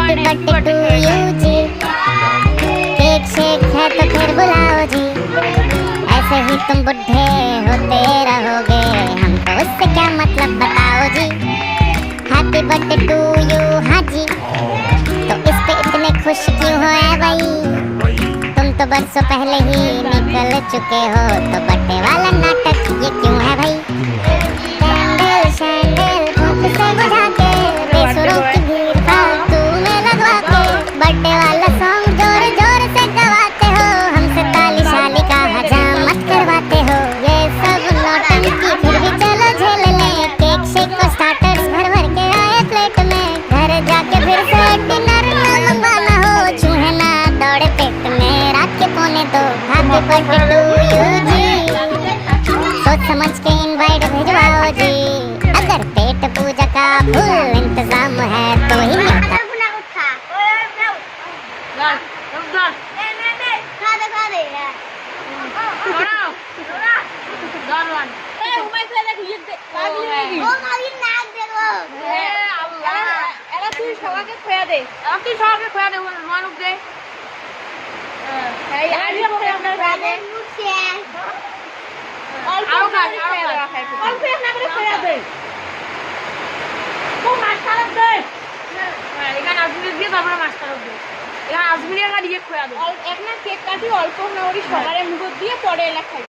Birthday to you जी। Cake शेक है तो फिर बुलाओ जी। ऐसे ही तुम बुढ़े होते रहोगे, हमको उससे क्या मतलब बताओ जी। हैप्पी बर्थडे टू यू हाँ जी। तो इस पे इतने खुश क्यों हो ऐ भाई? तुम तो बरसों पहले ही निकल चुके हो, तो बर्थडे वाला नाटक ये क्यों है भाई? कैंडल शैंडल धूप से बुझा के, बेसुरों की भीड़ फालतू में लगवा के, बर्थडे वाला सॉन्ग जोर जोर से गवाते हो, हमसे ताली शाली का हजामत करवाते हो। ये सब नौटंकी फिर भी चलो झेल लें, केक शेक को स्टार्टर्स भर भर के आए प्लेट में, घर जाके फिर से डिनर न मंगवाना हो, चूहे ना दौड़े पेट में रात के पौने दो। हैप्पी बर्थडे टू यू जी। सोच समझ के इनवाइट भिजवाओ जी, अगर पेट पूजा का फुल इंतजाम है तो ही निपटा। আজমিরিয়া দিয়ে খোয়া দেয় এক না কেক কাটি অল্প না ওই সবার মুখ দিয়ে পরে এলা খাই।